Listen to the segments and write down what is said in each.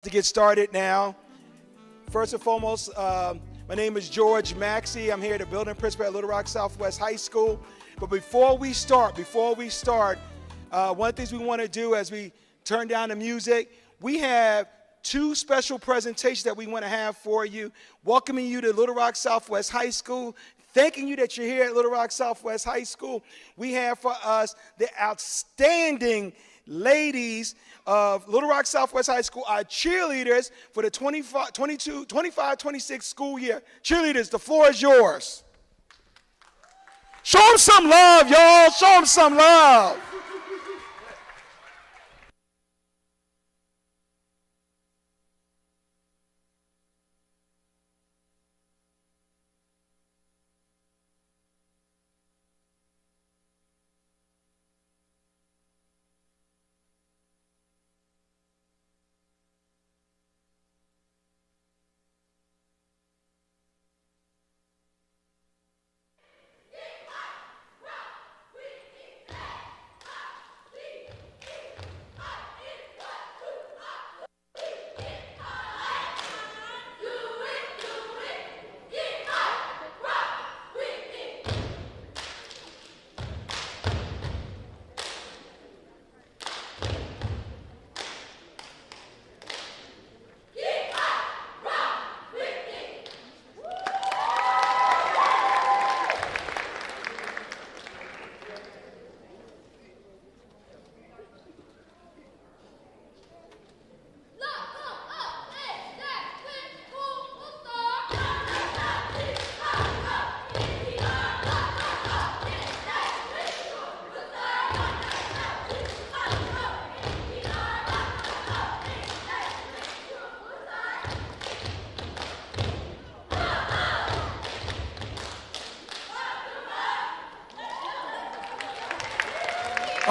To get started now. First and foremost, my name is George Maxey. I'm here at the building principal at Little Rock Southwest High School. But before we start, one of the things we want to do as we turn down the music, we have two special presentations that we want to have for you, welcoming you to Little Rock Southwest High School, thanking you that you're here at Little Rock Southwest High School. We have for us the outstanding ladies of Little Rock Southwest High School, our cheerleaders for the 25-26 school year. Cheerleaders, the floor is yours. Show them some love, y'all. Show them some love.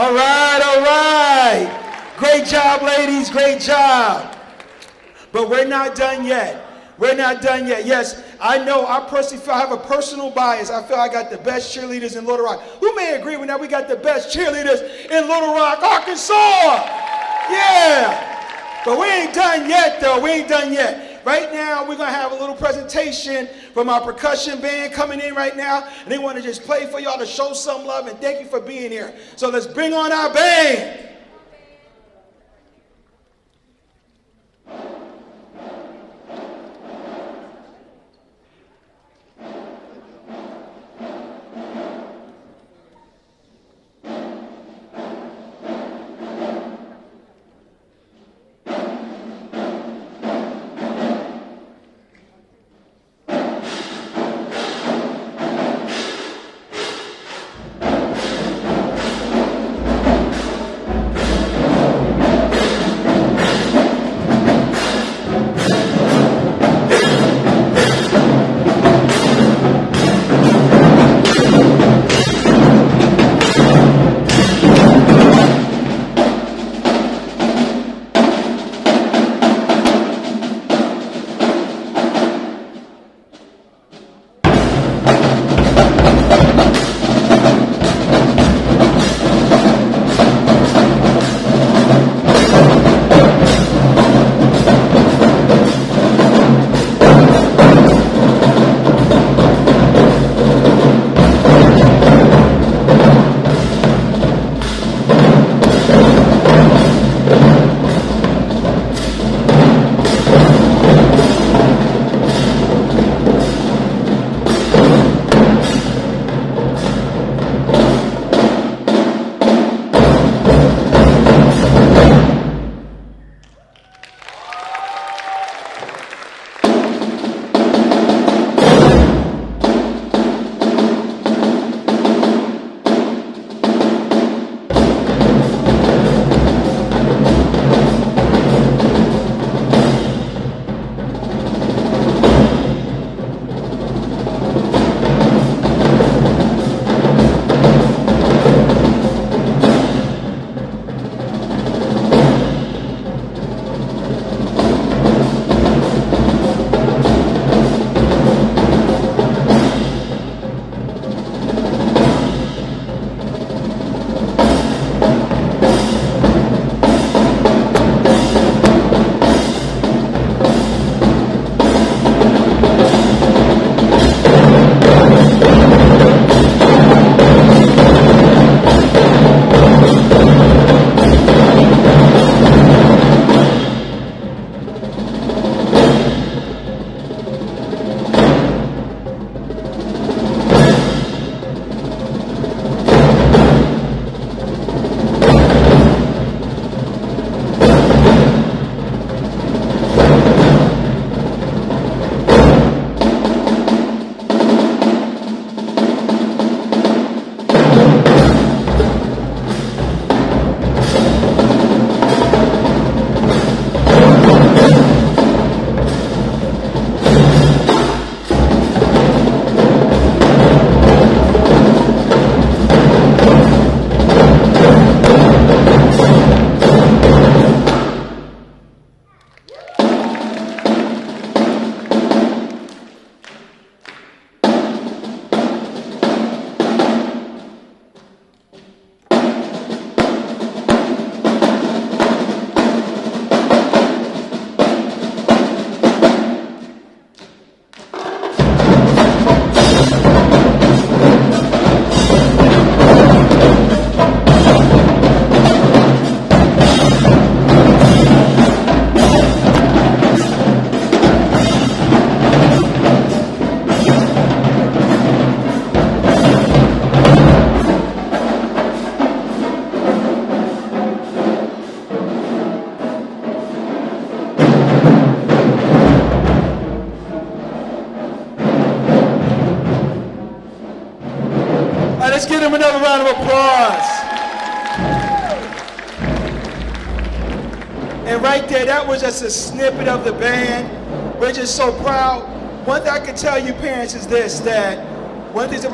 All right. Great job, ladies, great job. But we're not done yet. Yes, I know, I personally feel I have a personal bias. I feel I got the best cheerleaders in Little Rock. Who may agree with that? We got the best cheerleaders in Little Rock, Arkansas. Yeah. But we ain't done yet, though. Right now, we're going to have a little presentation from our percussion band coming in right now. And they want to just play for y'all to show some love and thank you for being here. So let's bring on our band. him another round of applause. And right there, that was just a snippet of the band. We're just so proud. One thing I can tell you parents is this, that one thing that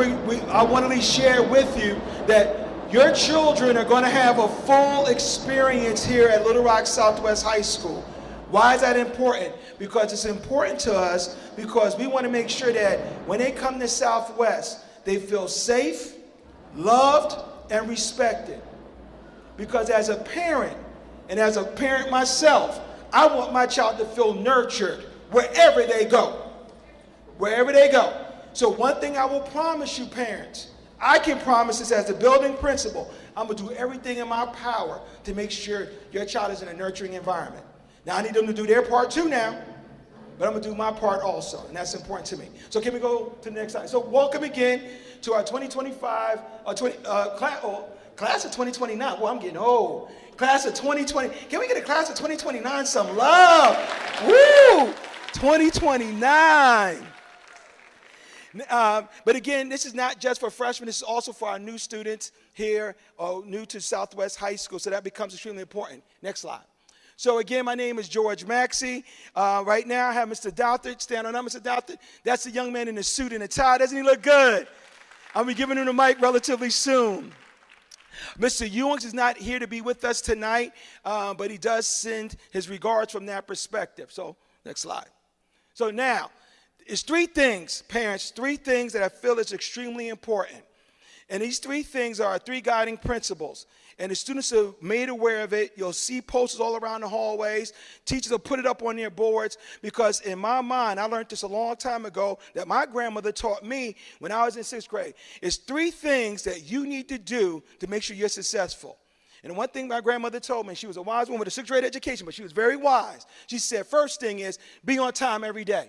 I want to at least share with you, that your children are going to have a full experience here at Little Rock Southwest High School. Why is that important? Because it's important to us because we want to make sure that when they come to Southwest, they feel safe, loved, and respected. Because as a parent, and as a parent myself, I want my child to feel nurtured wherever they go. Wherever they go. So one thing I will promise you parents, I can promise this as the building principal, I'm going to do everything in my power to make sure your child is in a nurturing environment. Now I need them to do their part too now, but I'm going to do my part also, and that's important to me. So can we go to the next slide? So welcome again to our 2025, class of 2029. Well, I'm getting old. Class of 2020. Can we get a class of 2029 some love? Woo! 2029. But again, this is not just for freshmen. This is also for our new students here, new to Southwest High School. So that becomes extremely important. Next slide. So again, my name is George Maxey. Right now, I have Mr. Douthert. Stand on up, Mr. Douthert. That's the young man in the suit and the tie. Doesn't he look good? I'll be giving him the mic relatively soon. Mr. Ewings is not here to be with us tonight, but he does send his regards from that perspective. So next slide. So now, it's three things, parents, three things that I feel is extremely important. And these three things are our three guiding principles. And the students are made aware of it. You'll see posters all around the hallways. Teachers will put it up on their boards because in my mind, I learned this a long time ago that my grandmother taught me when I was in 6th grade. It's three things that you need to do to make sure you're successful. And one thing my grandmother told me, she was a wise woman with a 6th grade education, but she was very wise. She said, first thing is be on time every day.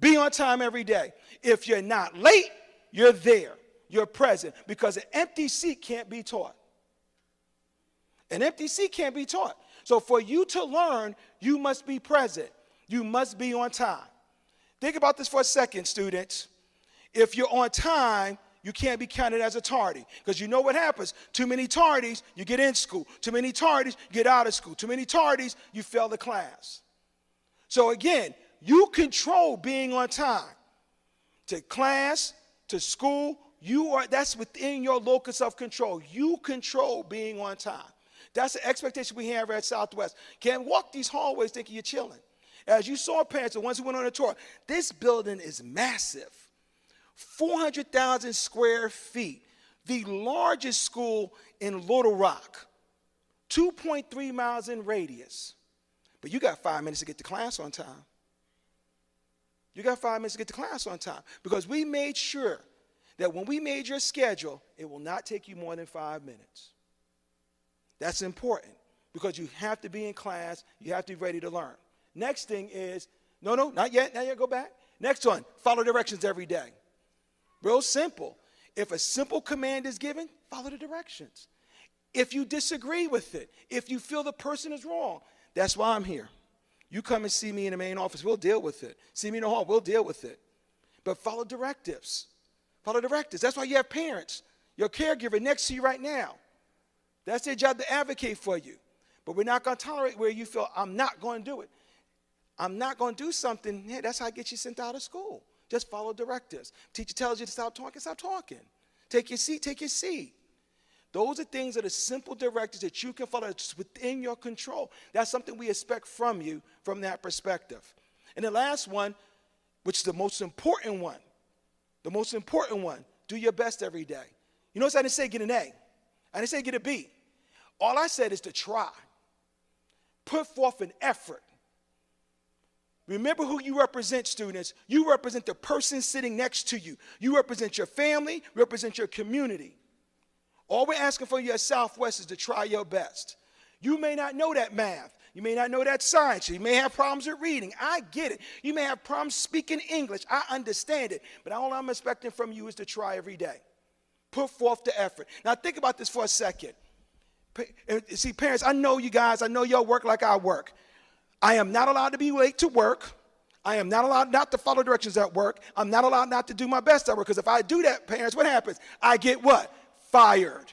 Be on time every day. If you're not late, you're there. You're present, because an empty seat can't be taught. An empty seat can't be taught. So for you to learn, you must be present. You must be on time. Think about this for a second, students. If you're on time, you can't be counted as a tardy, because you know what happens. Too many tardies, you get in school. Too many tardies, you get out of school. Too many tardies, you fail the class. So again, you control being on time to class, to school. That's within your locus of control. You control being on time. That's the expectation we have at Southwest. Can't walk these hallways thinking you're chilling. As you saw, parents, the ones who went on a tour, this building is massive. 400,000 square feet. The largest school in Little Rock. 2.3 miles in radius. But you got 5 minutes to get to class on time. You got 5 minutes to get to class on time. Because we made sure that when we made your schedule, it will not take you more than 5 minutes. That's important because you have to be in class. You have to be ready to learn. Next thing is, no, not yet. Not yet, go back. Next one, follow directions every day. Real simple. If a simple command is given, follow the directions. If you disagree with it, if you feel the person is wrong, that's why I'm here. You come and see me in the main office, we'll deal with it. See me in the hall, we'll deal with it. But follow directives. Follow directives. That's why you have parents, your caregiver next to you right now. That's their job to advocate for you. But we're not going to tolerate where you feel, I'm not going to do it. I'm not going to do something. Yeah, that's how I get you sent out of school. Just follow directives. Teacher tells you to stop talking, stop talking. Take your seat, take your seat. Those are things that are simple directives that you can follow. It's within your control. That's something we expect from you from that perspective. And the last one, which is the most important one, do your best every day. You notice I didn't say get an A. I didn't say get a B. All I said is to try. Put forth an effort. Remember who you represent, students. You represent the person sitting next to you. You represent your family, represent your community. All we're asking for you at Southwest is to try your best. You may not know that math. You may not know that science. You may have problems with reading. I get it. You may have problems speaking English. I understand it. But all I'm expecting from you is to try every day. Put forth the effort. Now think about this for a second. See, parents, I know you guys. I know y'all work like I work. I am not allowed to be late to work. I am not allowed not to follow directions at work. I'm not allowed not to do my best at work, because if I do that, parents, what happens? I get what? Fired.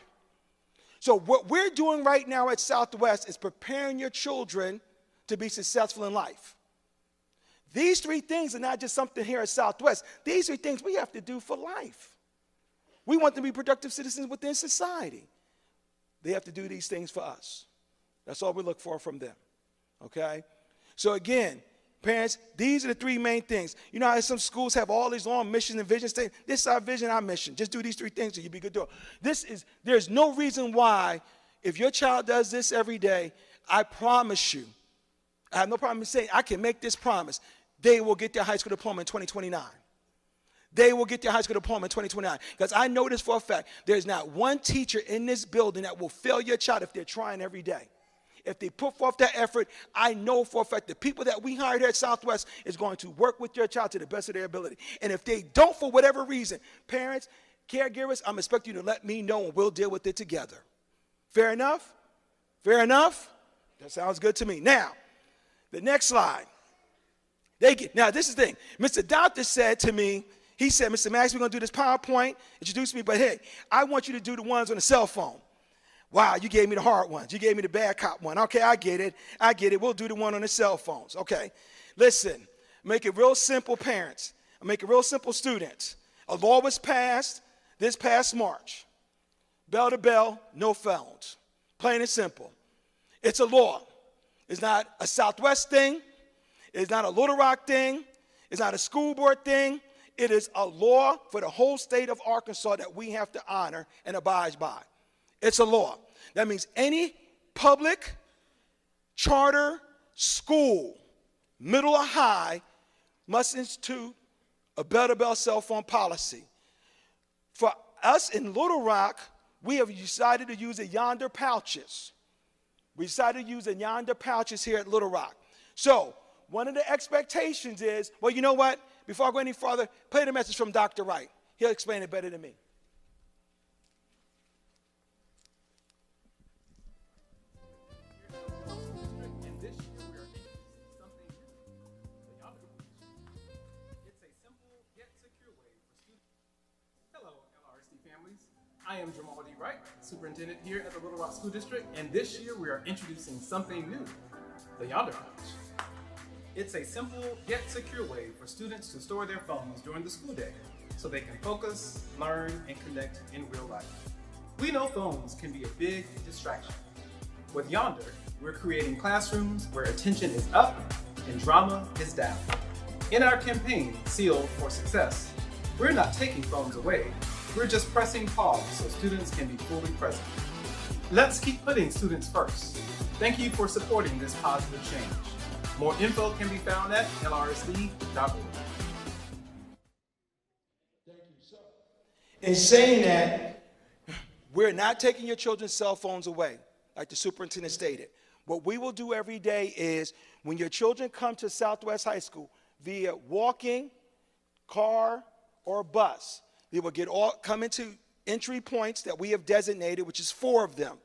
So what we're doing right now at Southwest is preparing your children to be successful in life. These three things are not just something here at Southwest. These are things we have to do for life. We want them to be productive citizens within society. They have to do these things for us. That's all we look for from them, okay? So again, parents, these are the three main things. You know how some schools have all these long missions and visions? This is our vision, our mission. Just do these three things and you'll be good to go. There's no reason why, if your child does this every day, I promise you, I have no problem saying, I can make this promise, they will get their high school diploma in 2029. They will get their high school diploma in 2029. Because I know this for a fact. There's not one teacher in this building that will fail your child if they're trying every day. If they put forth that effort, I know for a fact the people that we hired here at Southwest is going to work with your child to the best of their ability. And if they don't, for whatever reason, parents, caregivers, I'm expecting you to let me know and we'll deal with it together. Fair enough? Fair enough? That sounds good to me. Now, the next slide. Now, this is the thing. Mr. Doctor said to me, he said, Mr. Max, we're going to do this PowerPoint, introduce me, but hey, I want you to do the ones on the cell phone. Wow, you gave me the hard ones. You gave me the bad cop one. Okay, I get it. I get it. We'll do the one on the cell phones. Okay, listen, make it real simple, parents. Make it real simple, students. A law was passed this past March. Bell to bell, no phones. Plain and simple. It's a law. It's not a Southwest thing. It's not a Little Rock thing. It's not a school board thing. It is a law for the whole state of Arkansas that we have to honor and abide by. It's a law. That means any public, charter, school, middle or high, must institute a bell-to-bell cell phone policy. For us in Little Rock, we have decided to use the Yonder pouches. We decided to use the Yonder pouches here at Little Rock. So one of the expectations is, well, you know what? Before I go any further, play the message from Dr. Wright. He'll explain it better than me. Hello, LRSD families. I am Jamal D. Wright, superintendent here at the Little Rock School District, and this year we are introducing something new, the Yonder Pouch. It's a simple yet secure way for students to store their phones during the school day so they can focus, learn, and connect in real life. We know phones can be a big distraction. With Yonder, we're creating classrooms where attention is up and drama is down. In our campaign, Sealed for Success, we're not taking phones away. We're just pressing pause so students can be fully present. Let's keep putting students first. Thank you for supporting this positive change. More info can be found at lrsd.org. Thank you, sir. In saying that, we're not taking your children's cell phones away, like the superintendent stated. What we will do every day is when your children come to Southwest High School via walking, car, or bus, they will come into entry points that we have designated, which is 4 of them.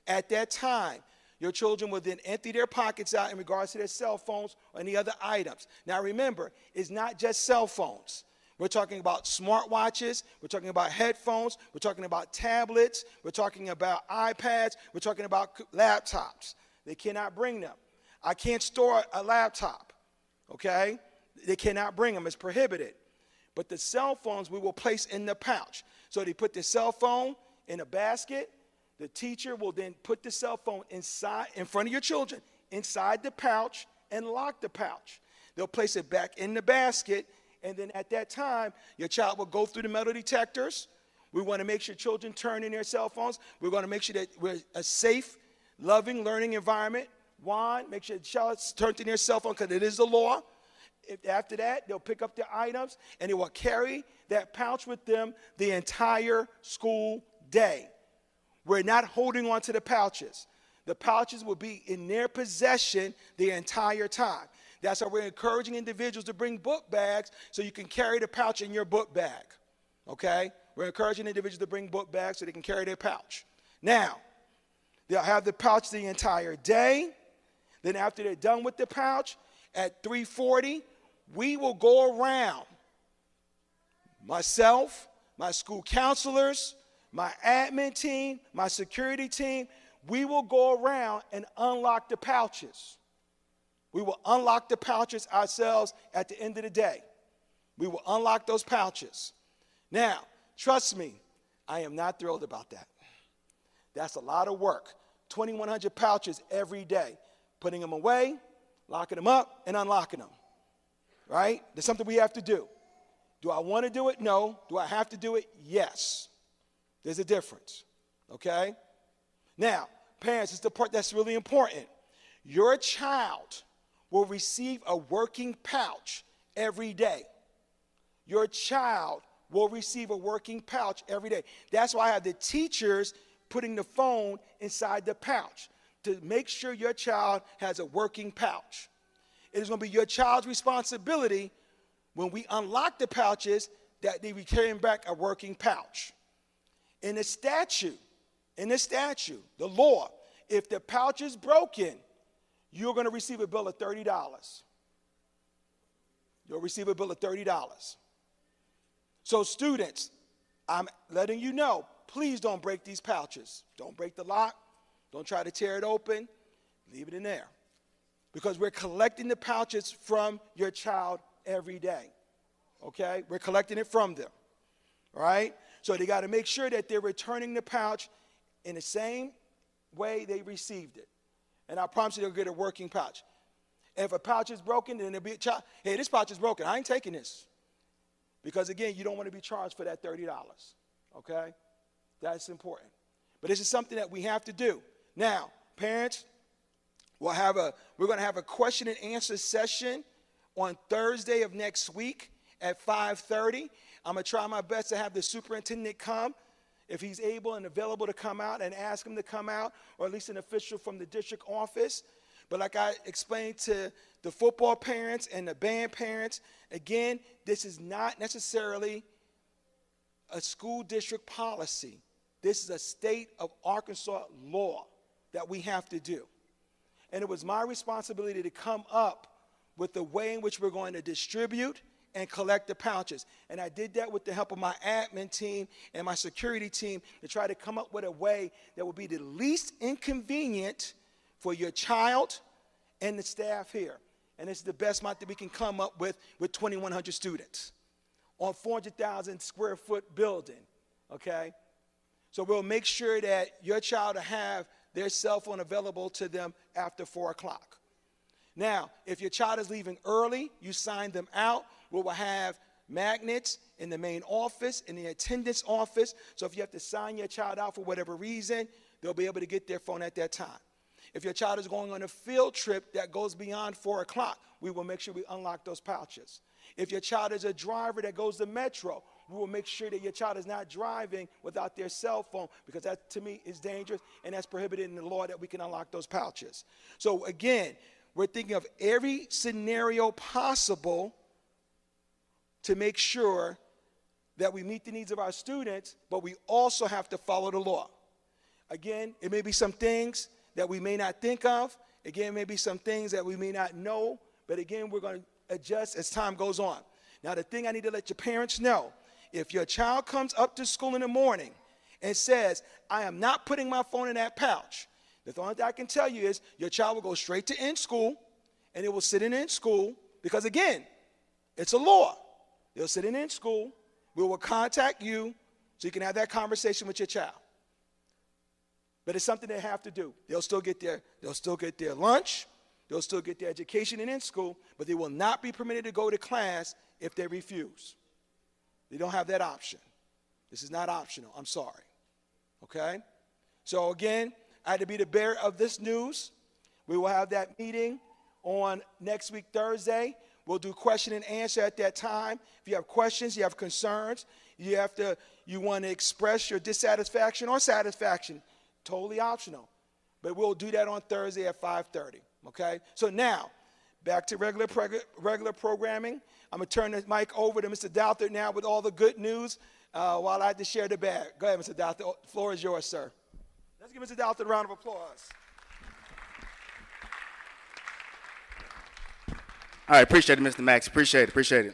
At that time, your children will then empty their pockets out in regards to their cell phones or any other items. Now remember, it's not just cell phones. We're talking about smartwatches, we're talking about headphones, we're talking about tablets, we're talking about iPads, we're talking about laptops. They cannot bring them. I can't store a laptop, okay? They cannot bring them, it's prohibited. But the cell phones we will place in the pouch. So they put the cell phone in a basket. The teacher will then put the cell phone inside, in front of your children, inside the pouch, and lock the pouch. They'll place it back in the basket, and then at that time, your child will go through the metal detectors. We want to make sure children turn in their cell phones. We're going to make sure that we're a safe, loving, learning environment. One, make sure the child turns in their cell phone because it is the law. After that, they'll pick up their items, and they will carry that pouch with them the entire school day. We're not holding on to the pouches. The pouches will be in their possession the entire time. That's why we're encouraging individuals to bring book bags so you can carry the pouch in your book bag, okay? We're encouraging individuals to bring book bags so they can carry their pouch. Now, they'll have the pouch the entire day. Then after they're done with the pouch, at 3:40, we will go around, myself, my school counselors, my admin team, my security team, we will go around and unlock the pouches. We will unlock the pouches ourselves at the end of the day. We will unlock those pouches. Now, trust me, I am not thrilled about that. That's a lot of work. 2,100 pouches every day. Putting them away, locking them up, and unlocking them. Right? That's something we have to do. Do I want to do it? No. Do I have to do it? Yes. There's a difference. Okay? Now, parents, it's the part that's really important. Your child will receive a working pouch every day. Your child will receive a working pouch every day. That's why I have the teachers putting the phone inside the pouch to make sure your child has a working pouch. It is going to be your child's responsibility when we unlock the pouches that they return back a working pouch. In the statute, the law, if the pouch is broken, you're going to receive a bill of $30. You'll receive a bill of $30. So students, I'm letting you know, please don't break these pouches. Don't break the lock. Don't try to tear it open. Leave it in there. Because we're collecting the pouches from your child every day. Okay? We're collecting it from them. All right? So they got to make sure that they're returning the pouch in the same way they received it. And I promise you they'll get a working pouch. And if a pouch is broken, then there'll be a child, hey, this pouch is broken. I ain't taking this. Because, again, you don't want to be charged for that $30. Okay? That's important. But this is something that we have to do. Now, parents, we're going to have a question and answer session on Thursday of next week at 5:30. I'm going to try my best to have the superintendent come if he's able and available to come out, and ask him to come out, or at least an official from the district office. But like I explained to the football parents and the band parents, again, this is not necessarily a school district policy. This is a state of Arkansas law that we have to do. And it was my responsibility to come up with the way in which we're going to distribute and collect the pouches. And I did that with the help of my admin team and my security team to try to come up with a way that would be the least inconvenient for your child and the staff here. And it's the best amount that we can come up with 2,100 students on 400,000 square foot building, okay? So we'll make sure that your child will have their cell phone available to them after 4 o'clock. Now, if your child is leaving early, you sign them out. We will have magnets in the main office, in the attendance office. So if you have to sign your child out for whatever reason, they'll be able to get their phone at that time. If your child is going on a field trip that goes beyond 4 o'clock, we will make sure we unlock those pouches. If your child is a driver that goes to Metro, we will make sure that your child is not driving without their cell phone, because that, to me, is dangerous, and that's prohibited in the law that we can unlock those pouches. So, again, we're thinking of every scenario possible to make sure that we meet the needs of our students, but we also have to follow the law. Again, it may be some things that we may not think of. Again, maybe some things that we may not know. But again, we're going to adjust as time goes on. Now, the thing I need to let your parents know, if your child comes up to school in the morning and says, I am not putting my phone in that pouch, the only thing I can tell you is your child will go straight to in school, and it will sit in school, because, again, it's a law. They'll sit in school. We will contact you so you can have that conversation with your child. But it's something they have to do. They'll still get their lunch. They'll still get their education in school, but they will not be permitted to go to class if they refuse. They don't have that option. This is not optional. I'm sorry. Okay? So again, I had to be the bearer of this news. We will have that meeting on next week, Thursday. We'll do question and answer at that time. If you have questions, you have concerns, you want to express your dissatisfaction or satisfaction, totally optional. But we'll do that on Thursday at 5:30, okay? So now, back to regular programming. I'm going to turn the mic over to Mr. Douthert now with all the good news while I have to share the bag. Go ahead, Mr. Douthert. The floor is yours, sir. Let's give Mr. Douthert a round of applause. All right, appreciate it, Mr. Max. Appreciate it, appreciate it.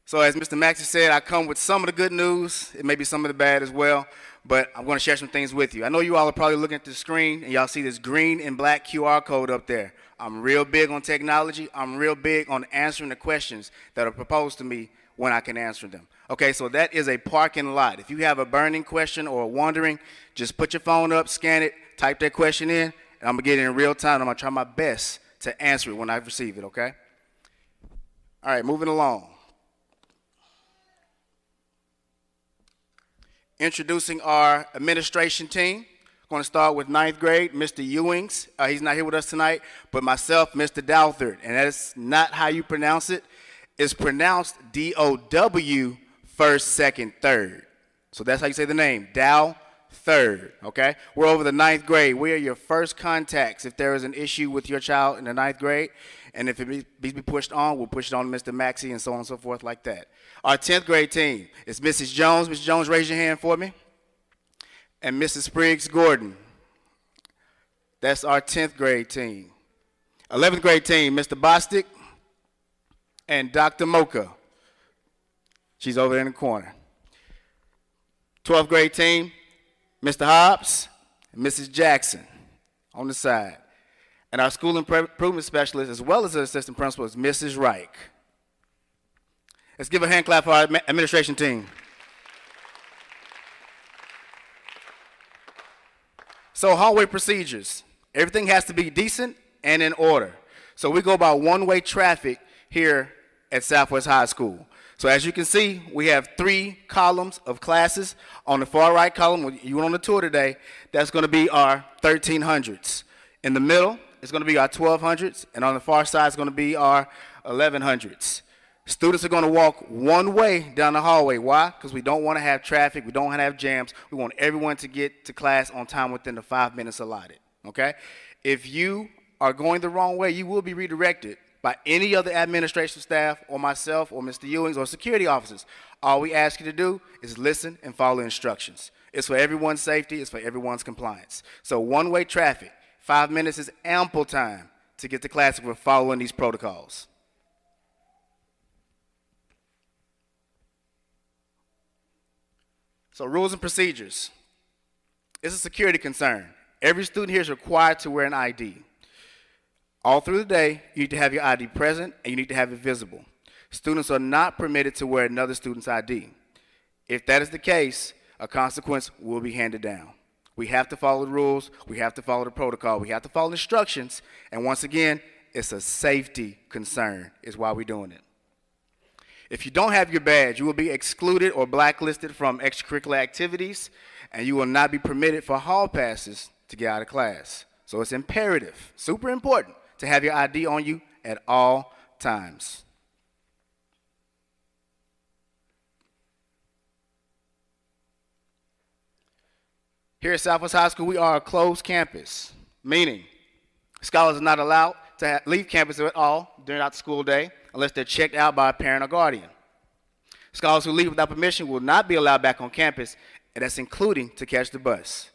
So as Mr. Maxey said, I come with some of the good news. It may be some of the bad as well, but I'm going to share some things with you. I know you all are probably looking at the screen, and y'all see this green and black QR code up there. I'm real big on technology. I'm real big on answering the questions that are proposed to me when I can answer them. Okay, so that is a parking lot. If you have a burning question or wondering, just put your phone up, scan it, type that question in, and I'm going to get it in real time. I'm going to try my best to answer it when I receive it, okay? All right, moving along. Introducing our administration team. Going to start with 9th grade, Mr. Ewings. He's not here with us tonight, but myself, Mr. Douthert. And that is not how you pronounce it. It's pronounced D-O-W, first, second, third. So that's how you say the name, Douthert, okay? We're over the 9th grade. We are your first contacts if there is an issue with your child in the 9th grade. And if it needs to be pushed on, we'll push it on to Mr. Maxey and so on and so forth like that. Our 10th grade team is Mrs. Jones. Mrs. Jones, raise your hand for me. And Mrs. Spriggs Gordon. That's our 10th grade team. 11th grade team, Mr. Bostic and Dr. Mocha. She's over there in the corner. 12th grade team, Mr. Hobbs and Mrs. Jackson on the side. And our school improvement specialist, as well as the assistant principal, is Mrs. Reich. Let's give a hand clap for our administration team. So hallway procedures. Everything has to be decent and in order. So we go by one-way traffic here at Southwest High School. So as you can see, we have 3 columns of classes. On the far right column, you went on the tour today, that's going to be our 1300s. In the middle, it's going to be our 1200s, and on the far side, it's going to be our 1100s. Students are going to walk one way down the hallway. Why? Because we don't want to have traffic. We don't want to have jams. We want everyone to get to class on time within the 5 minutes allotted, okay? If you are going the wrong way, you will be redirected by any other administration staff or myself or Mr. Ewings or security officers. All we ask you to do is listen and follow instructions. It's for everyone's safety. It's for everyone's compliance. So one-way traffic. 5 minutes is ample time to get to class if we're following these protocols. So rules and procedures. It's a security concern. Every student here is required to wear an ID. All through the day, you need to have your ID present and you need to have it visible. Students are not permitted to wear another student's ID. If that is the case, a consequence will be handed down. We have to follow the rules. We have to follow the protocol. We have to follow instructions. And once again, it's a safety concern is why we're doing it. If you don't have your badge, you will be excluded or blacklisted from extracurricular activities, and you will not be permitted for hall passes to get out of class. So it's imperative, super important, to have your ID on you at all times. Here at Southwest High School, we are a closed campus, meaning scholars are not allowed to leave campus at all during the school day unless they're checked out by a parent or guardian. Scholars who leave without permission will not be allowed back on campus, and that's including to catch the bus.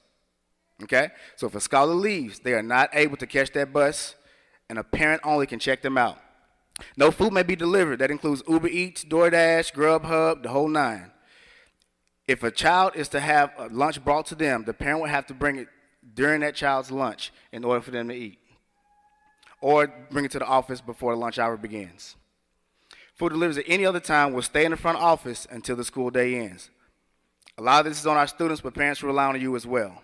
Okay? So if a scholar leaves, they are not able to catch that bus, and a parent only can check them out. No food may be delivered. That includes Uber Eats, DoorDash, Grubhub, the whole 9. If a child is to have a lunch brought to them, the parent would have to bring it during that child's lunch in order for them to eat, or bring it to the office before the lunch hour begins. Food deliveries at any other time will stay in the front office until the school day ends. A lot of this is on our students, but parents rely on you as well.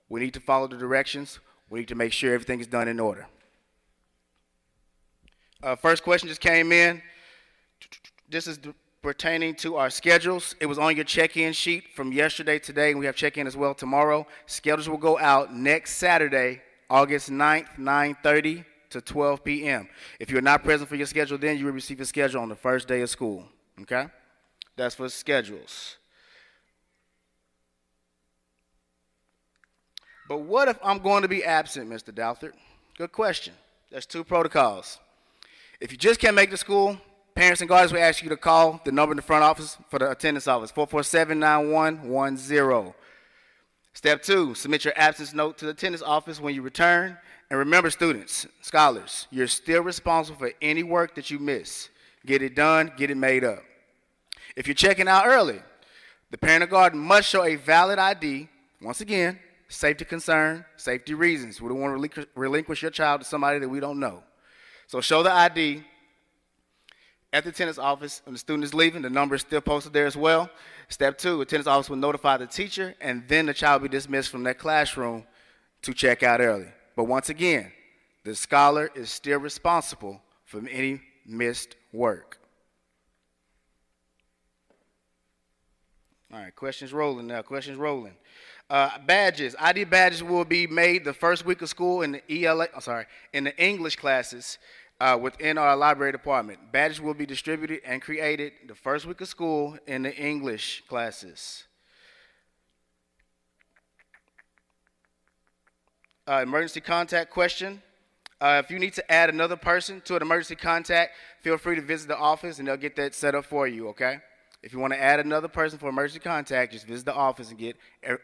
We need to follow the directions. We need to make sure everything is done in order. First question just came in. This is pertaining to our schedules. It was on your check-in sheet from yesterday, today, and we have check-in as well tomorrow. Schedules will go out next Saturday, August 9th, 9:30 to 12 p.m. If you're not present for your schedule then, you will receive a schedule on the first day of school, okay? That's for schedules. But what if I'm going to be absent, Mr. Douthert? Good question. There's 2 protocols. If you just can't make the school, parents and guardians will ask you to call the number in the front office for the attendance office, 447-9110. Step 2, submit your absence note to the attendance office when you return, And remember, students, scholars, you're still responsible for any work that you miss. Get it done, get it made up. If you're checking out early, the parent or guardian must show a valid ID. Once again, safety concern, safety reasons. We don't want to relinquish your child to somebody that we don't know. So show the ID at the attendance office. When the student is leaving, the number is still posted there as well. Step 2, attendance office will notify the teacher, and then the child will be dismissed from that classroom to check out early. But once again, the scholar is still responsible for any missed work. All right, questions rolling now, questions rolling. Badges, ID badges will be made the first week of school in the in the English classes within our library department. Badges will be distributed and created the first week of school in the English classes. Emergency contact question. If you need to add another person to an emergency contact, feel free to visit the office and they'll get that set up for you, okay? If you want to add another person for emergency contact, just visit the office and get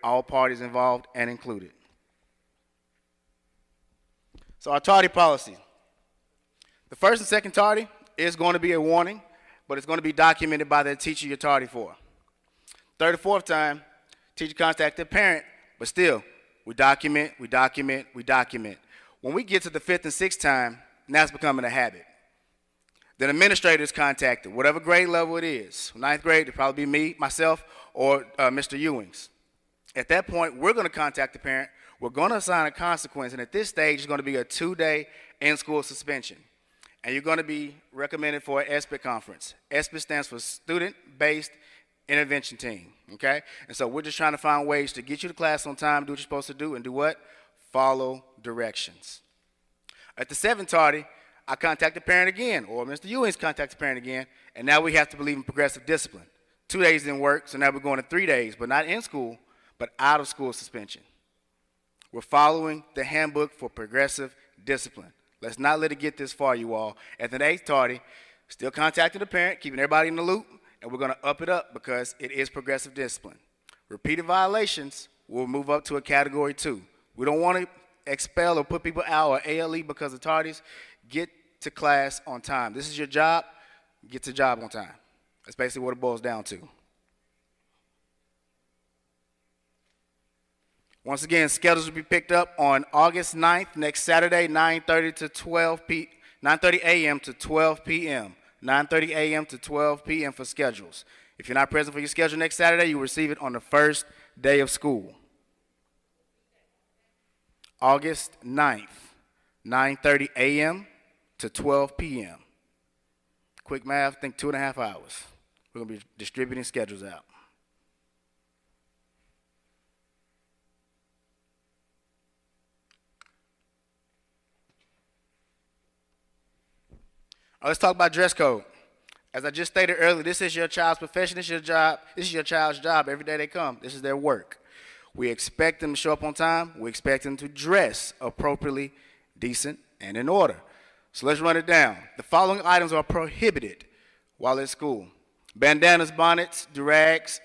all parties involved and included. So our tardy policy. The first and second tardy is going to be a warning, but it's going to be documented by the teacher you're tardy for. Third or fourth time, teacher contact the parent, but still, we document, we document, we document. When we get to the fifth and sixth time, now it's becoming a habit. Then administrator is contacted, whatever grade level it is. Ninth grade, it'll probably be me, myself, or Mr. Ewings. At that point, we're going to contact the parent. We're going to assign a consequence, and at this stage, it's going to be a 2-day in-school suspension. And you're going to be recommended for an SBIT conference. SBIT stands for Student-Based Intervention Team, okay? And so we're just trying to find ways to get you to class on time, do what you're supposed to do, and do what? Follow directions. At the seventh tardy, I contact the parent again, or Mr. Ewings contacts the parent again, and now we have to believe in progressive discipline. 2 days didn't work, so now we're going to 3 days, but not in school, but out of school suspension. We're following the handbook for progressive discipline. Let's not let it get this far, you all. At the eighth tardy, still contacting the parent, keeping everybody in the loop, and we're going to up it up because it is progressive discipline. Repeated violations will move up to a category 2. We don't want to expel or put people out or ALE because of tardies. Get to class on time. This is your job. Get to job on time. That's basically what it boils down to. Once again, schedules will be picked up on August 9th, next Saturday, 9:30 a.m. to 12 p.m. 9:30 a.m. to 12 p.m. for schedules. If you're not present for your schedule next Saturday, you will receive it on the first day of school. August 9th, 9:30 a.m. to 12 p.m. Quick math, think 2.5 hours. We're going to be distributing schedules out. Let's talk about dress code. As I just stated earlier, this is your child's profession. This is your job. This is your child's job. Every day they come, this is their work. We expect them to show up on time. We expect them to dress appropriately, decent, and in order. So let's run it down. The following items are prohibited while at school: bandanas, bonnets, do-rags,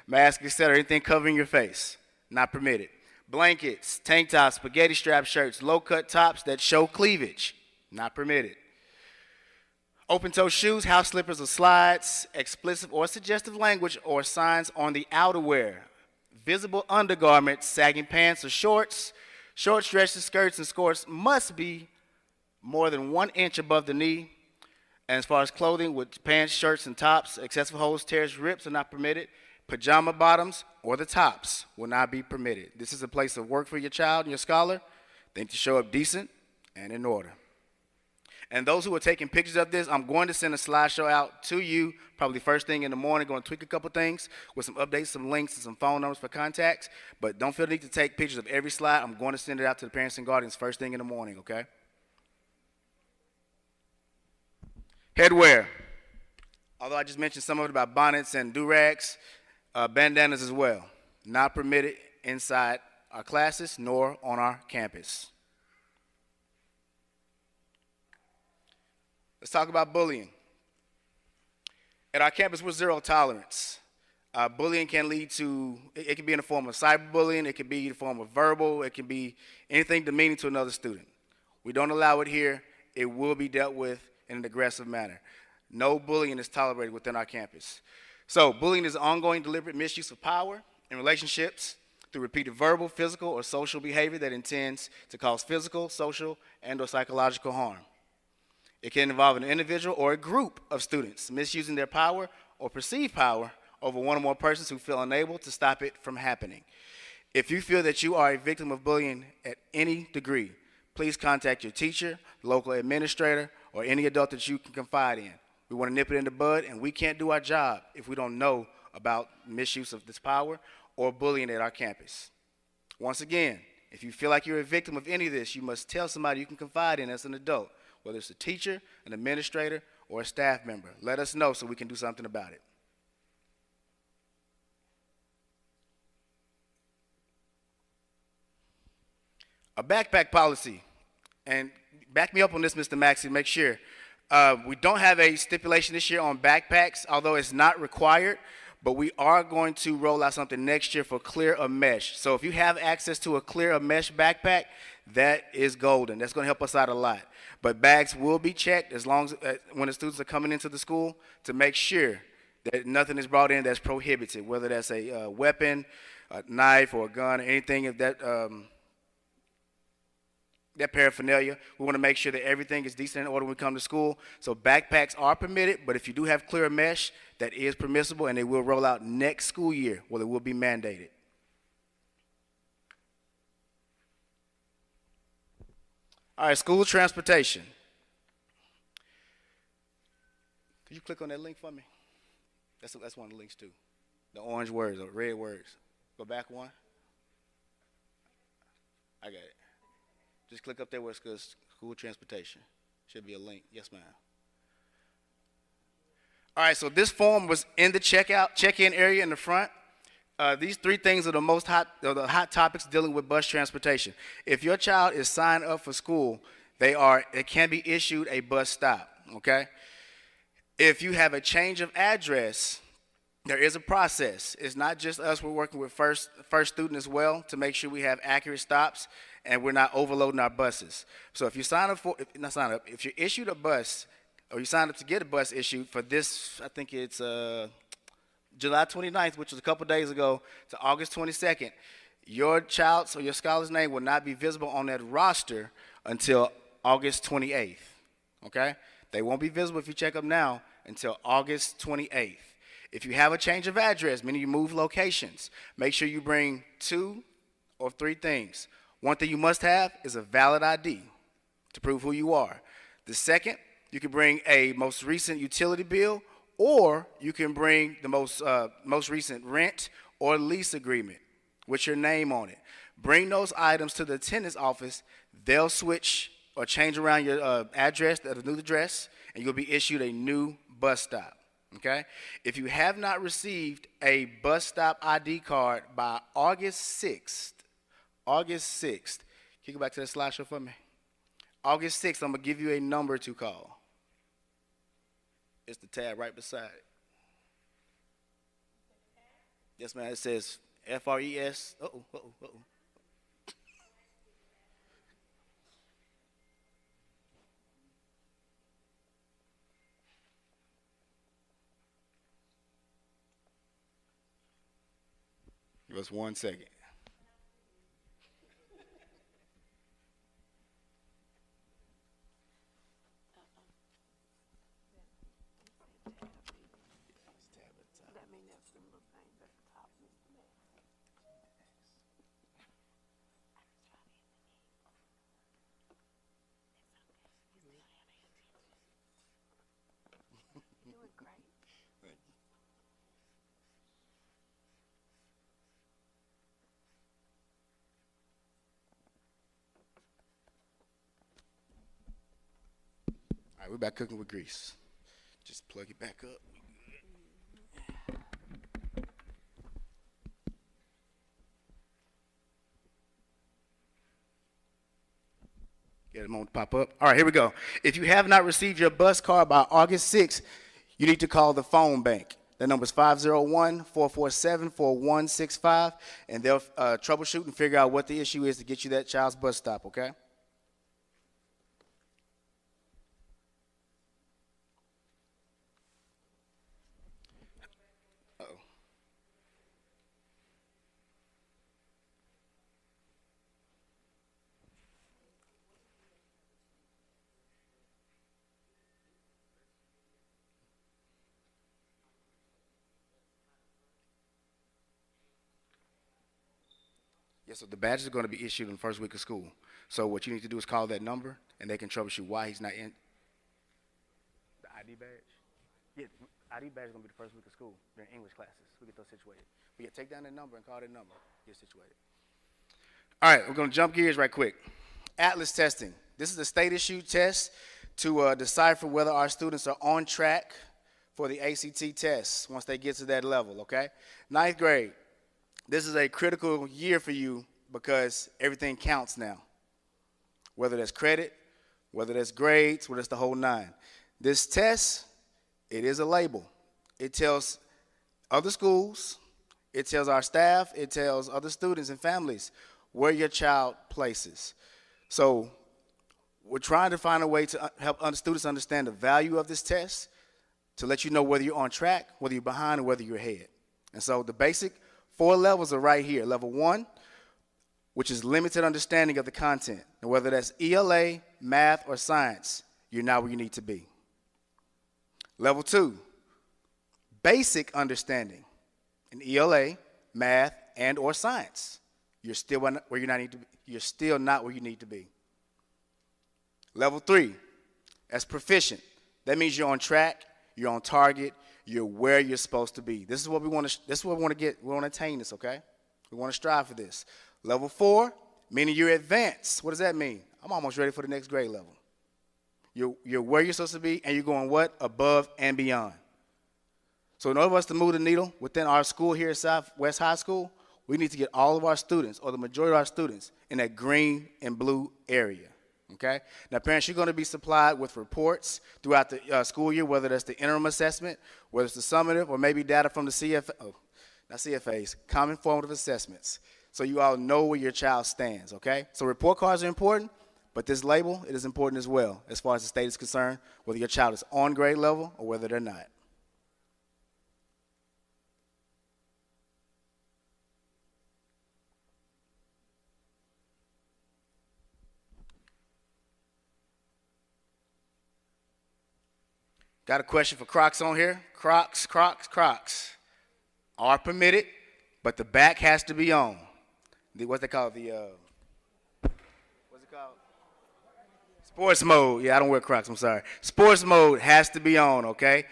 masks, etc., anything covering your face, not permitted. Blankets, tank tops, spaghetti strap shirts, low-cut tops that show cleavage, not permitted. Open-toe shoes, house slippers or slides, explicit or suggestive language or signs on the outerwear. Visible undergarments, sagging pants or shorts, short stretches, skirts and skirts must be more than 1 inch above the knee. And as far as clothing with pants, shirts, and tops, excessive holes, tears, rips are not permitted. Pajama bottoms or the tops will not be permitted. This is a place of work for your child and your scholar. They need to show up decent and in order. And those who are taking pictures of this, I'm going to send a slideshow out to you probably first thing in the morning. Going to tweak a couple things with some updates, some links, and some phone numbers for contacts. But don't feel the need to take pictures of every slide. I'm going to send it out to the parents and guardians first thing in the morning, okay? Headwear. Although I just mentioned some of it about bonnets and do-rags, bandanas as well. Not permitted inside our classes nor on our campus. Let's talk about bullying. At our campus, we're zero tolerance. Bullying can lead to, it can be in the form of cyberbullying, it can be in the form of verbal, it can be anything demeaning to another student. We don't allow it here. It will be dealt with in an aggressive manner. No bullying is tolerated within our campus. So bullying is ongoing deliberate misuse of power in relationships through repeated verbal, physical, or social behavior that intends to cause physical, social, and or psychological harm. It can involve an individual or a group of students misusing their power or perceived power over one or more persons who feel unable to stop it from happening. If you feel that you are a victim of bullying at any degree, please contact your teacher, local administrator, or any adult that you can confide in. We want to nip it in the bud, and we can't do our job if we don't know about misuse of this power or bullying at our campus. Once again, if you feel like you're a victim of any of this, you must tell somebody you can confide in as an adult, whether it's a teacher, an administrator, or a staff member. Let us know so we can do something about it. A backpack policy, and back me up on this, Mr. Maxey, make sure. We don't have a stipulation this year on backpacks, although it's not required, but we are going to roll out something next year for clear of mesh. So if you have access to a clear of mesh backpack, that is golden. That's going to help us out a lot. But bags will be checked as long as when the students are coming into the school to make sure that nothing is brought in that's prohibited, whether that's a weapon, a knife, or a gun, or anything of that that paraphernalia. We want to make sure that everything is decent in order when we come to school. So backpacks are permitted, but if you do have clear mesh, that is permissible, and it will roll out next school year. Well, it will be mandated. All right, school transportation. Could you click on that link for me? That's one of the links too. The orange words or red words. Go back one. I got it. Just click up there where it says school transportation. Should be a link. Yes, ma'am. All right, so this form was in the check-in area in the front. These three things are the hot topics dealing with bus transportation. If your child is signed up for school, they can be issued a bus stop, okay? If you have a change of address, there is a process. It's not just us. We're working with first student as well to make sure we have accurate stops and we're not overloading our buses. So if you sign up if you're issued a bus or you sign up to get a bus issued for this, I think it's July 29th, which was a couple days ago, to August 22nd, your child's or your scholar's name will not be visible on that roster until August 28th, okay? They won't be visible if you check up now until August 28th. If you have a change of address, meaning you move locations, make sure you bring 2 or 3 things. One thing you must have is a valid ID to prove who you are. The second, you can bring a most recent utility bill, or you can bring the most recent rent or lease agreement with your name on it. Bring those items to the attendance office. They'll switch or change around your address, the new address, and you'll be issued a new bus stop. Okay? If you have not received a bus stop ID card by August 6th, can you go back to the slideshow for me? August 6th, I'm going to give you a number to call. It's the tab right beside it. Yes, ma'am. It says FRES. Give us 1 second. All right, we're back cooking with grease. Just plug it back up. Get a moment to pop up. All right, here we go. If you have not received your bus card by August 6th, you need to call the phone bank. That number is 501-447-4165, and they'll troubleshoot and figure out what the issue is to get you that child's bus stop, okay? Yeah, so the badges are going to be issued in the first week of school. So what you need to do is call that number, and they can troubleshoot why he's not in. The ID badge? Yeah, ID badge is going to be the first week of school during English classes. We get those situated. But yeah, take down that number and call that number. Get situated. All right, we're going to jump gears right quick. Atlas testing. This is a state-issued test to decipher whether our students are on track for the ACT test once they get to that level, okay? Ninth grade. This is a critical year for you because everything counts now. Whether that's credit, whether that's grades, whether it's the whole nine. This test, it is a label. It tells other schools, it tells our staff, it tells other students and families where your child places. So we're trying to find a way to help students understand the value of this test, to let you know whether you're on track, whether you're behind, or whether you're ahead. And so the basic 4 levels are right here. Level 1, which is limited understanding of the content. And whether that's ELA, math, or science, you're not where you need to be. Level 2, basic understanding in ELA, math, and or science. You're still where you not need to be. You're still not where you need to be. Level 3, that's proficient. That means you're on track, you're on target, you're where you're supposed to be. This is what we want to. This is what we want to get. We want to attain this. Okay. We want to strive for this. Level 4, meaning you're advanced. What does that mean? I'm almost ready for the next grade level. You're where you're supposed to be, and you're going what? Above and beyond. So in order for us to move the needle within our school here at Southwest High School, we need to get all of our students, or the majority of our students, in that green and blue area. Okay? Now, parents, you're going to be supplied with reports throughout the school year, whether that's the interim assessment, whether it's the summative, or maybe data from the not CFAs, common formative assessments, so you all know where your child stands, okay? So report cards are important, but this label, it is important as well, as far as the state is concerned, whether your child is on grade level or whether they're not. Got a question for Crocs on here. Crocs are permitted, but the back has to be on. What's they call what's it called? Sports mode. Yeah, I don't wear Crocs, I'm sorry. Sports mode has to be on, okay?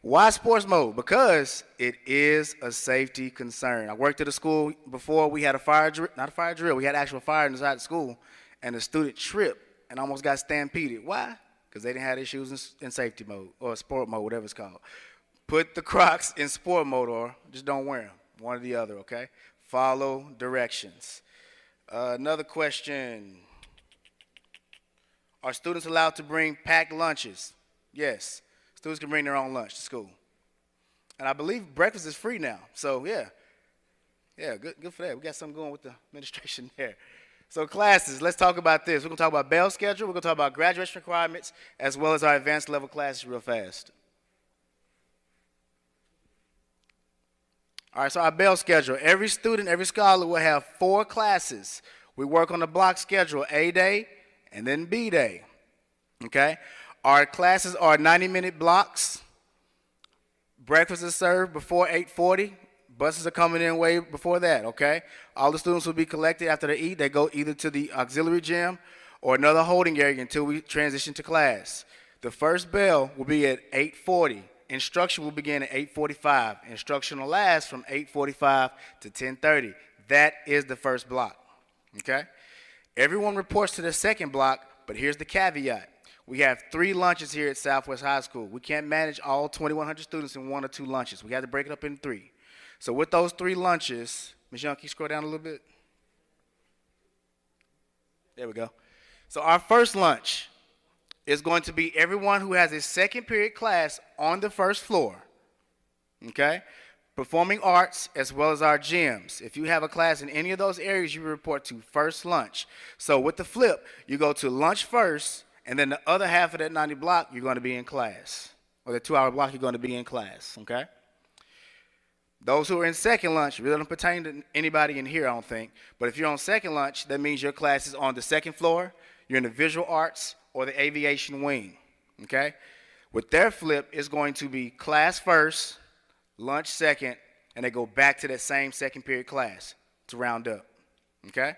Why sports mode? Because it is a safety concern. I worked at a school before. We had a fire drill, not a fire drill, we had actual fire inside the school, and the student tripped and almost got stampeded. Why? Because they didn't have issues in safety mode or sport mode, whatever it's called. Put the Crocs in sport mode or just don't wear them, one or the other, okay? Follow directions. Another question. Are students allowed to bring packed lunches? Yes. Students can bring their own lunch to school. And I believe breakfast is free now. So, yeah. Yeah, good for that. We got something going with the administration there. So classes, let's talk about this. We're going to talk about bell schedule. We're going to talk about graduation requirements, as well as our advanced level classes real fast. All right, so our bell schedule. Every student, every scholar will have 4 classes. We work on the block schedule, A day and then B day, okay? Our classes are 90-minute blocks. Breakfast is served before 8:40. Buses are coming in way before that, okay? All the students will be collected after they eat. They go either to the auxiliary gym or another holding area until we transition to class. The first bell will be at 8:40. Instruction will begin at 8:45. Instruction will last from 8:45 to 10:30. That is the first block, okay? Everyone reports to the second block, but here's the caveat. We have 3 lunches here at Southwest High School. We can't manage all 2,100 students in 1 or 2 lunches. We have to break it up into 3. So with those 3 lunches, Ms. Young, can you scroll down a little bit? There we go. So our first lunch is going to be everyone who has a second period class on the first floor. Okay? Performing arts as well as our gyms. If you have a class in any of those areas, you report to first lunch. So with the flip, you go to lunch first, and then the other half of that 90 block, you're going to be in class. Or the 2-hour block, you're going to be in class, okay? Those who are in second lunch really don't pertain to anybody in here, I don't think. But if you're on second lunch, that means your class is on the second floor, you're in the visual arts or the aviation wing, okay? With their flip, it's going to be class first, lunch second, and they go back to that same second period class to round up, okay?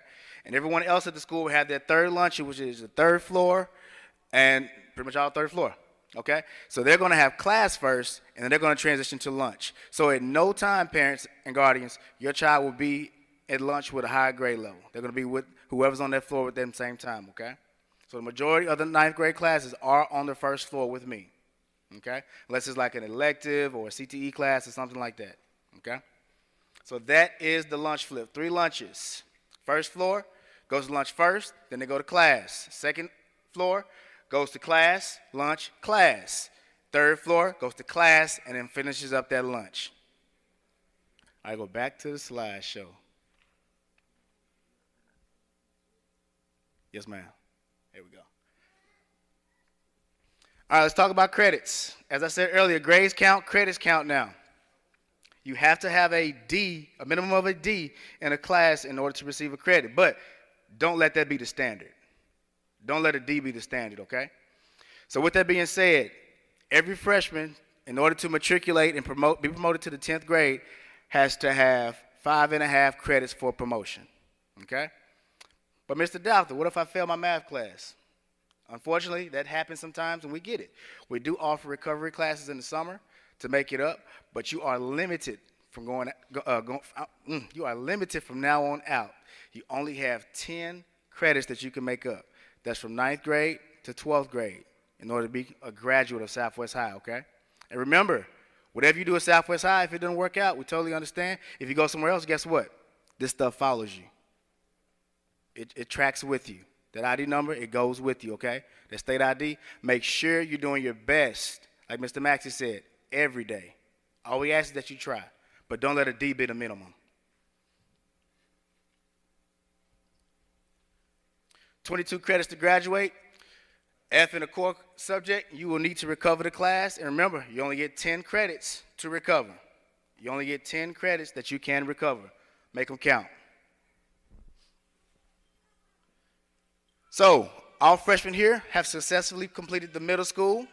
And everyone else at the school will have their third lunch, which is the third floor, and pretty much all third floor, okay? So they're going to have class first, and then they're going to transition to lunch. So at no time, parents and guardians, your child will be at lunch with a higher grade level. They're going to be with whoever's on that floor at the same time, okay? So the majority of the 9th grade classes are on the first floor with me. Okay? Unless it's like an elective or a CTE class or something like that. Okay? So that is the lunch flip. 3 lunches. First floor goes to lunch first, then they go to class. Second floor goes to class, lunch, class. Third floor goes to class and then finishes up that lunch. I go back to the slideshow. Yes, ma'am. Here we go. All right, let's talk about credits. As I said earlier, grades count, credits count now. You have to have a D, a minimum of a D in a class in order to receive a credit. But don't let that be the standard. Don't let a D be the standard, okay? So with that being said, every freshman, in order to matriculate and be promoted to the 10th grade, has to have 5.5 credits for promotion, okay? But Mr. Douther, what if I fail my math class? Unfortunately, that happens sometimes, and we get it. We do offer recovery classes in the summer to make it up, but you are limited from you are limited from now on out. You only have 10 credits that you can make up. That's from 9th grade to 12th grade in order to be a graduate of Southwest High, okay? And remember, whatever you do at Southwest High, if it doesn't work out, we totally understand. If you go somewhere else, guess what? This stuff follows you. It tracks with you. That ID number, it goes with you, okay? That state ID, make sure you're doing your best, like Mr. Maxey said, every day. All we ask is that you try, but don't let a D be the minimum. 22 credits to graduate. F in a core subject, you will need to recover the class. And remember, you only get 10 credits to recover. You only get 10 credits that you can recover. Make them count. So, all freshmen here have successfully completed the middle school,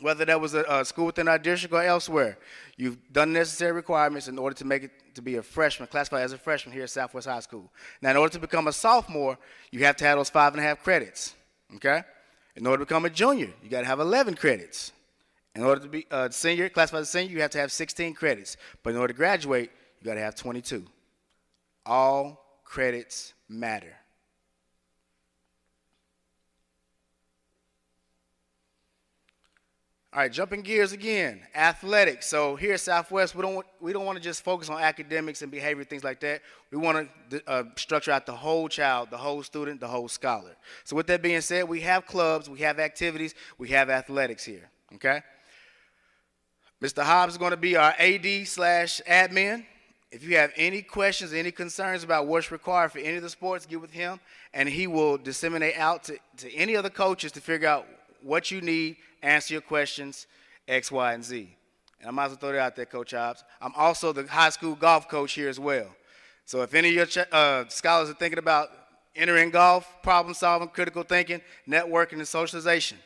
whether that was a school within our district or elsewhere. You've done necessary requirements in order to make it to be a freshman, classified as a freshman here at Southwest High School. Now, in order to become a sophomore, you have to have those 5.5 credits, okay? In order to become a junior, you got to have 11 credits. In order to be a senior, classified as a senior, you have to have 16 credits. But in order to graduate, you got to have 22. All credits matter. All right, jumping gears again, athletics. So here at Southwest, we don't want to just focus on academics and behavior, things like that. We want to structure out the whole child, the whole student, the whole scholar. So with that being said, we have clubs, we have activities, we have athletics here, okay? Mr. Hobbs is going to be our AD/admin. If you have any questions, any concerns about what's required for any of the sports, get with him, and he will disseminate out to any other coaches to figure out what you need, answer your questions, X, Y, and Z. And I might as well throw that out there, Coach Hobbs. I'm also the high school golf coach here as well. So if any of your scholars are thinking about entering golf, problem solving, critical thinking, networking, and socialization,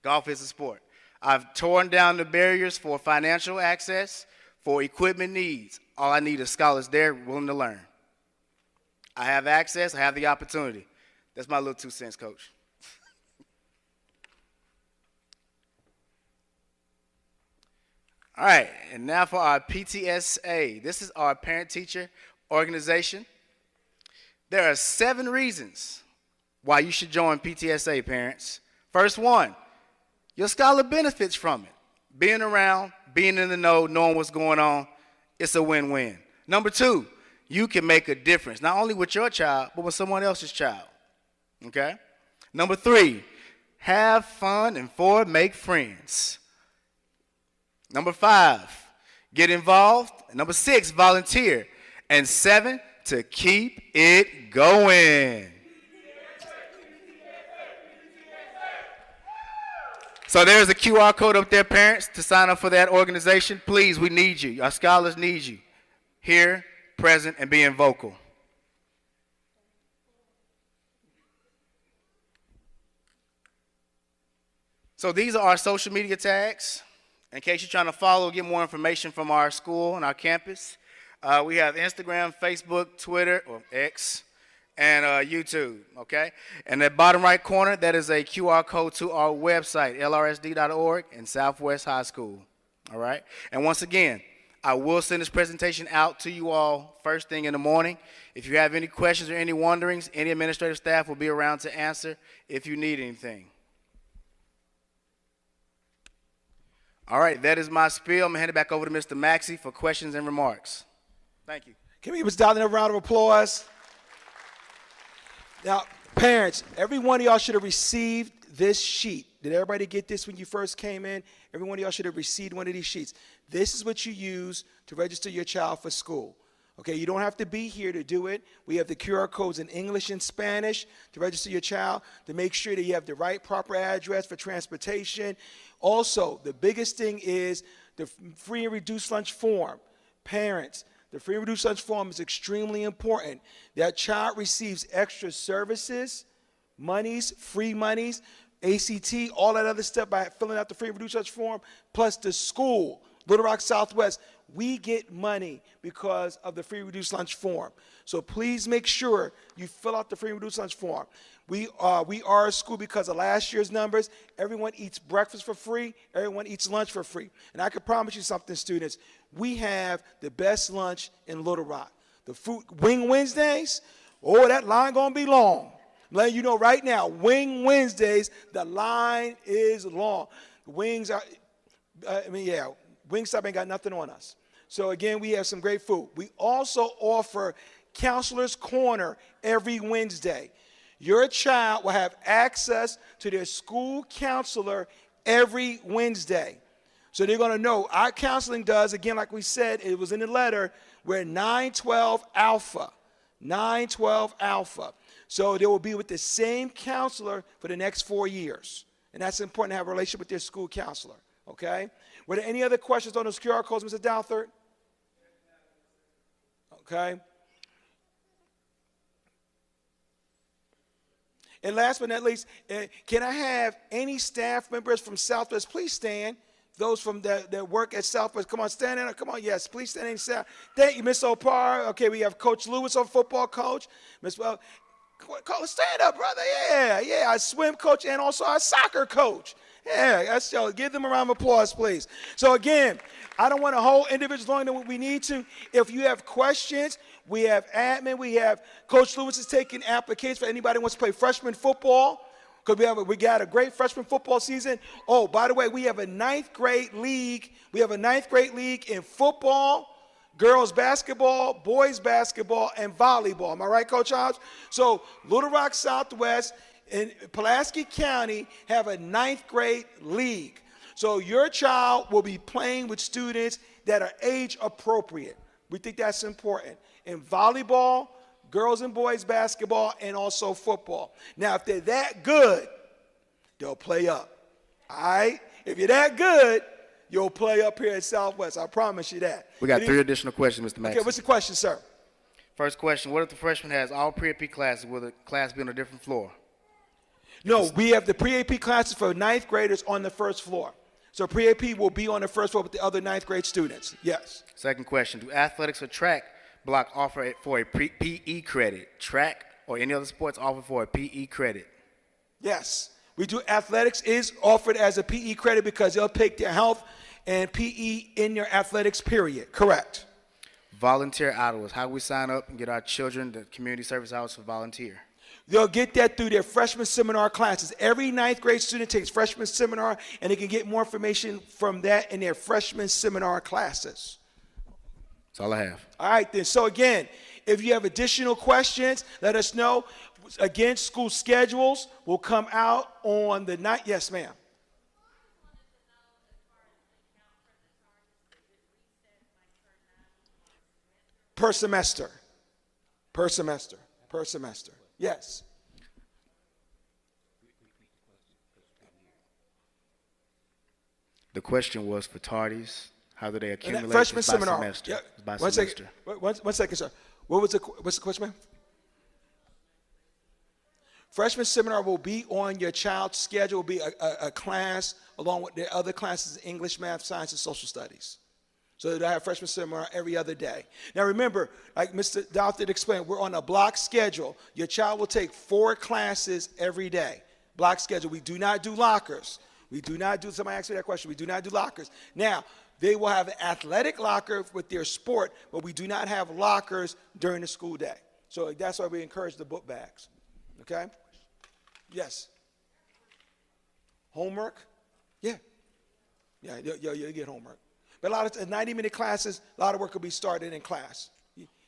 golf is a sport. I've torn down the barriers for financial access, for equipment needs. All I need is scholars there willing to learn. I have access, I have the opportunity. That's my little 2 cents, Coach. All right, and now for our PTSA. This is our parent-teacher organization. There are 7 reasons why you should join PTSA, parents. First one, your scholar benefits from it. Being around, being in the know, knowing what's going on, it's a win-win. Number 2, you can make a difference, not only with your child, but with someone else's child, okay? Number 3, have fun, and 4, make friends. Number 5, get involved. Number 6, volunteer. And 7, to keep it going. So there's a QR code up there, parents, to sign up for that organization. Please, we need you. Our scholars need you. Here, present, and being vocal. So these are our social media tags. In case you're trying to follow, get more information from our school and our campus. We have Instagram, Facebook, Twitter, or X, and YouTube, okay? And that bottom right corner, that is a QR code to our website, lrsd.org and Southwest High School, all right? And once again, I will send this presentation out to you all first thing in the morning. If you have any questions or any wonderings, any administrative staff will be around to answer if you need anything. All right, that is my spiel. I'm going to hand it back over to Mr. Maxey for questions and remarks. Thank you. Can we give Mr. Dollar a round of applause? Now, parents, every one of y'all should have received this sheet. Did everybody get this when you first came in? Every one of y'all should have received one of these sheets. This is what you use to register your child for school. Okay, you don't have to be here to do it. We have the QR codes in English and Spanish to register your child, to make sure that you have the right proper address for transportation. Also, the biggest thing is the free and reduced lunch form. Parents, the free and reduced lunch form is extremely important. That child receives extra services, monies, free monies, ACT, all that other stuff by filling out the free and reduced lunch form, plus the school, Little Rock Southwest. We get money because of the free reduced lunch form. So please make sure you fill out the free reduced lunch form. We are a school because of last year's numbers. Everyone eats breakfast for free. Everyone eats lunch for free. And I can promise you something, students. We have the best lunch in Little Rock. The food, Wing Wednesdays, oh, that line going to be long. I'm letting you know right now, Wing Wednesdays, the line is long. The wings are, Wingstop ain't got nothing on us. So again, we have some great food. We also offer Counselor's Corner every Wednesday. Your child will have access to their school counselor every Wednesday. So they're going to know our counseling does, again, like we said, it was in the letter, we're 912 Alpha. 912 Alpha. So they will be with the same counselor for the next 4 years. And that's important to have a relationship with their school counselor. Okay? Were there any other questions on those QR codes, Mr. Douthert? Okay. And last but not least, can I have any staff members from Southwest, please stand. Those from that work at Southwest, come on, stand in. Come on, yes, please stand in. Thank you, Miss Opar. Okay, we have Coach Lewis, our football coach. Miss, well, stand up, brother. Yeah, our swim coach and also our soccer coach. Yeah, that's yo. Give them a round of applause, please. So again, I don't want to hold individuals longer than what we need to. If you have questions, we have admin. We have Coach Lewis is taking applications for anybody who wants to play freshman football, because we got a great freshman football season. Oh, by the way, we have a 9th grade league. We have a 9th grade league in football, girls basketball, boys basketball, and volleyball. Am I right, Coach Hobbs? So Little Rock Southwest and Pulaski County have a 9th grade league. So your child will be playing with students that are age appropriate. We think that's important. In volleyball, girls and boys basketball, and also football. Now, if they're that good, they'll play up. All right? If you're that good, you'll play up here at Southwest. I promise you that. We got 3 additional questions, Mr. Maxey. Okay, what's the question, sir? First question, what if the freshman has all pre-AP classes? Will the class be on a different floor? No, we have the pre-AP classes for 9th graders on the first floor. So pre-AP will be on the first floor with the other 9th grade students. Yes. Second question, do athletics or track block offer it for a PE credit? Track or any other sports offer for a PE credit? Yes. We do. Athletics is offered as a PE credit because they'll take their health and PE in your athletics period. Correct. Volunteer hours. How do we sign up and get our children the community service hours for volunteer? They'll get that through their freshman seminar classes. Every 9th grade student takes freshman seminar, and they can get more information from that in their freshman seminar classes. That's all I have. All right, then. So, again, if you have additional questions, let us know. Again, school schedules will come out on the night. Yes, ma'am. per semester. Per semester. Per semester. Yes. The question was for tardies. How do they accumulate? Freshman It's by seminar. semester. Yeah. It's by One semester. second. One second, sir. What's the question, ma'am? Freshman seminar will be on your child's schedule. Will be a class along with the other classes: English, math, science, and social studies. So they'll have freshman seminar every other day. Now remember, like Mr. Douthit explained, we're on a block schedule. Your child will take 4 classes every day. Block schedule. We do not do lockers. We do not do, somebody asked me that question, we do not do lockers. Now, they will have an athletic locker with their sport, but we do not have lockers during the school day. So that's why we encourage the book bags. Okay? Yes. Homework? Yeah. Yeah, you get homework. But a lot of 90-minute classes, a lot of work will be started in class.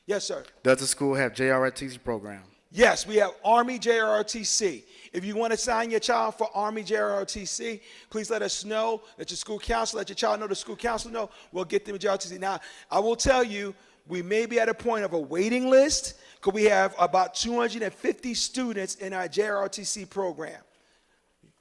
Yes, sir. Does the school have JROTC program? Yes, we have Army JROTC. If you want to sign your child for Army JROTC, please let us know. Let your school counselor, let your child know, the school counselor know. We'll get them JROTC. Now, I will tell you, we may be at a point of a waiting list because we have about 250 students in our JROTC program.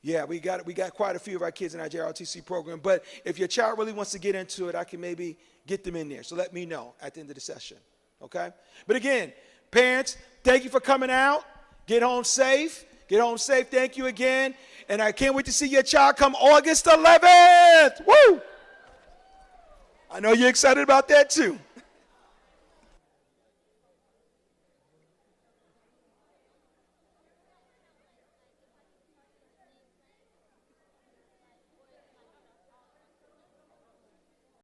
Yeah, we got quite a few of our kids in our JROTC program. But if your child really wants to get into it, I can maybe get them in there. So let me know at the end of the session. Okay? But again, parents, thank you for coming out. Get home safe. Get home safe. Thank you again. And I can't wait to see your child come August 11th. Woo! I know you're excited about that too.